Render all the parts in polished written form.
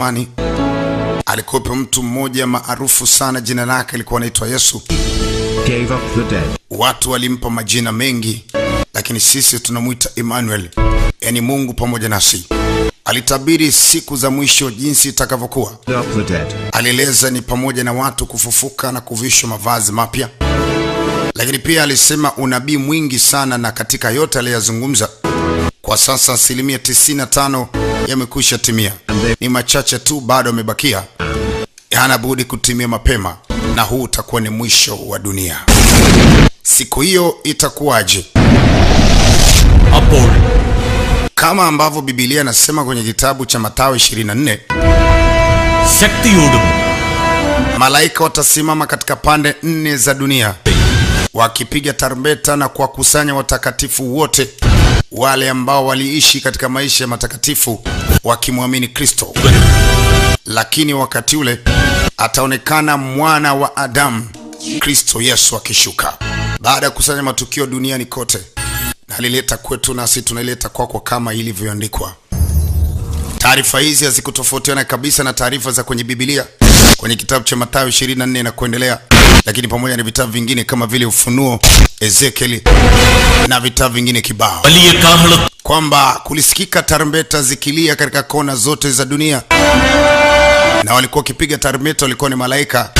Mani alikuwa mtu mmoja maarufu sana, jina lake lilikuwa anaitwa Yesu. Gave up the dead. Watu walimpa majina mengi, lakini sisi tunamuita Emmanuel, yani Mungu pamoja nasi. Alitabiri siku za mwisho jinsi itakavyokuwa. Alieleza ni pamoja na watu kufufuka na kuvishwa mavazi mapya. Lakini pia alisema unabii mwingi sana, na katika yote aliyazungumza kwa sasa 95% yamekwisha timia. Ni machache tu bado yamebakia. Hana budi kutimia mapema, na huu utakuwa ni mwisho wa dunia. Siku hiyo itakuwaje? Kama ambavyo Biblia inasema kwenye kitabu cha Mathayo 24, malaika watasimama katika pande 4 za dunia wakipiga tarumbeta na kuwakusanya watakatifu wote, wale ambao waliishi katika maisha ya matakatifu wakimwamini Kristo. Lakini wakati ule ataonekana mwana wa Adamu, Kristo Yesu akishuka. Baada ya kusanya matukio duniani kote, na alileta kwetu, nasi tunaileta kwako kama ilivyoandikwa. Taarifa hizi hazikutofautiana kabisa na taarifa za kwenye Biblia kwenye kitabu cha Mathayo 24 na kuendelea, lakini pamoja na vitabu vingine kama vile Ufunuo, Ezekieli na vitabu vingine kibao, kwamba kulisikika tarumbeta zikilia katika kona zote za dunia, na walikuwa kipiga tarumbeta walikuwa ni malaika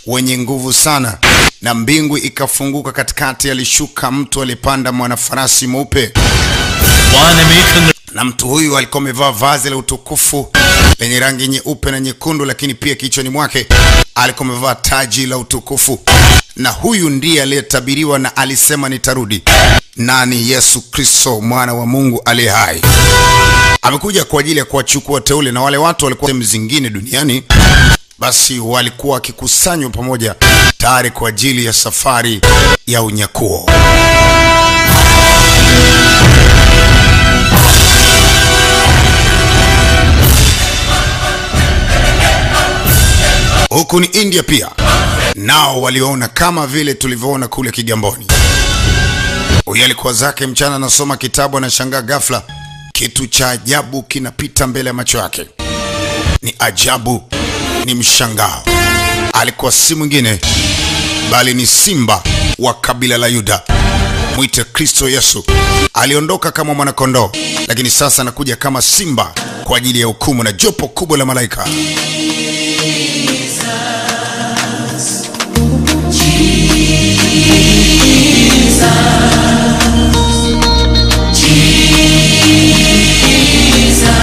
wenye nguvu sana, na mbingu ikafunguka katikati. Alishuka mtu alipanda mwanafarasi mweupe, na mtu huyu alikuwa amevaa vazi la utukufu lenye rangi nyeupe na nyekundu, lakini pia kichwani mwake alikuwa amevaa taji la utukufu. Na huyu ndiye aliyetabiriwa na alisema nitarudi, nani? Yesu Kristo, mwana wa Mungu aliye hai. Amekuja kwa ajili ya kuwachukua teule, na wale watu walikuwa sehemu zingine duniani, basi walikuwa wakikusanywa pamoja tayari kwa ajili ya safari ya unyakuo. Huku ni India pia, nao waliona kama vile tulivyoona kule Kigamboni. Huyu alikuwa zake mchana anasoma kitabu, anashangaa ghafla kitu cha ajabu kinapita mbele ya macho yake. Ni ajabu, ni mshangao. Alikuwa si mwingine bali ni simba wa kabila la Yuda, mwite Kristo Yesu. Aliondoka kama mwanakondoo, lakini sasa anakuja kama simba kwa ajili ya hukumu na jopo kubwa la malaika. Jesus.